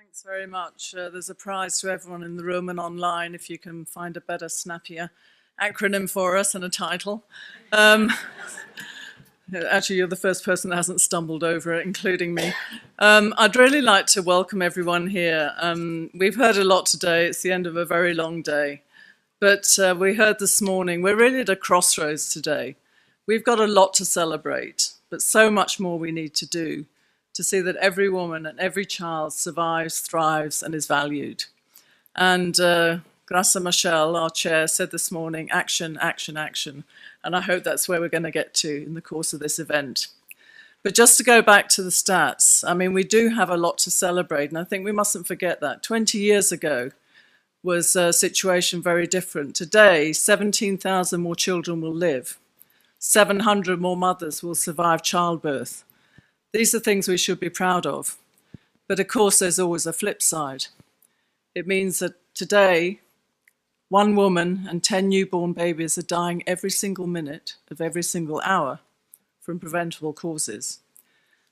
Thanks very much. There's a prize to everyone in the room and online if you can find a better, snappier acronym for us and a title. Actually, you're the first person that hasn't stumbled over it, including me. I'd really like to welcome everyone here. We've heard a lot today. It's the end of a very long day. But we heard this morning, we're really at a crossroads today. We've got a lot to celebrate, but so much more we need to do to see that every woman and every child survives, thrives, and is valued. And Graça Machel, our chair, said this morning, action, action, action. And I hope that's where we're going to get to in the course of this event. But just to go back to the stats, I mean, we do have a lot to celebrate, and I think we mustn't forget that. 20 years ago was a situation very different. Today, 17,000 more children will live. 700 more mothers will survive childbirth. These are things we should be proud of. But of course, there's always a flip side. It means that today, 1 woman and 10 newborn babies are dying every single minute of every single hour from preventable causes.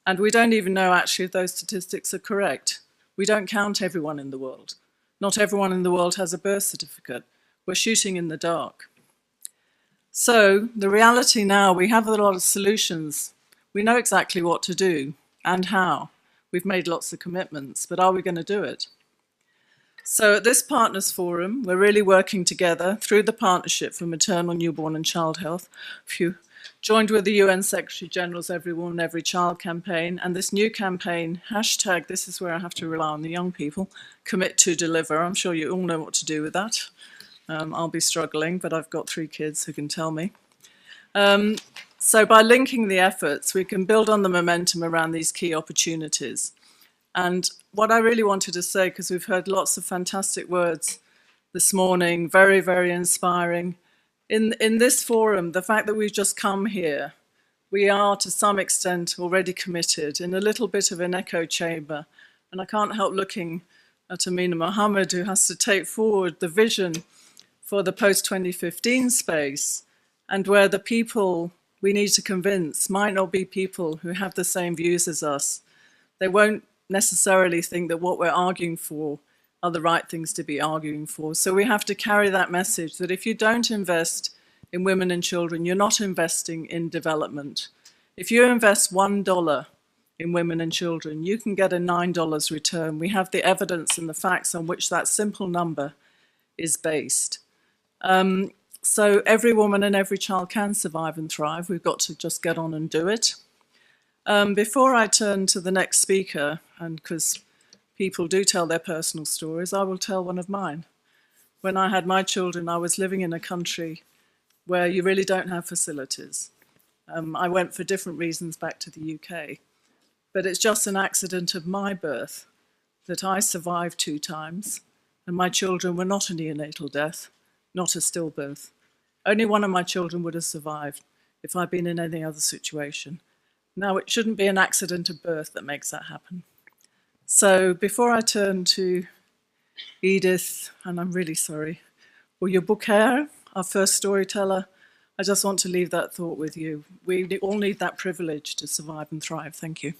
And we don't even know actually if those statistics are correct. We don't count everyone in the world. Not everyone in the world has a birth certificate. We're shooting in the dark. So the reality now, we have a lot of solutions. We know exactly what to do and how. We've made lots of commitments, but are we going to do it? So at this Partners Forum, we're really working together through the Partnership for Maternal, Newborn and Child Health, joined with the UN Secretary General's Every Woman, Every Child campaign, and this new campaign, hashtag, this is where I have to rely on the young people, commit to deliver. I'm sure you all know what to do with that. I'll be struggling, but I've got 3 kids who can tell me. So by linking the efforts, we can build on the momentum around these key opportunities. And what I really wanted to say, because we've heard lots of fantastic words this morning, very, very inspiring. In this forum, the fact that we've just come here, we are to some extent already committed in a little bit of an echo chamber. And I can't help looking at Amina Mohammed, who has to take forward the vision for the post-2015 space, and where the people we need to convince might not be people who have the same views as us. They won't necessarily think that what we're arguing for are the right things to be arguing for. So we have to carry that message that if you don't invest in women and children, you're not investing in development. If you invest $1 in women and children, you can get a $9 return. We have the evidence and the facts on which that simple number is based. So every woman and every child can survive and thrive. We've got to just get on and do it. Before I turn to the next speaker, and because people do tell their personal stories, I will tell one of mine. When I had my children, I was living in a country where you really don't have facilities. I went for different reasons back to the UK. But it's just an accident of my birth that I survived 2 times, and my children were not a neonatal death, not a stillbirth. Only one of my children would have survived if I'd been in any other situation. Now, it shouldn't be an accident of birth that makes that happen. So before I turn to Edith, and I'm really sorry, or your Bouquet, our first storyteller, I just want to leave that thought with you. We all need that privilege to survive and thrive. Thank you.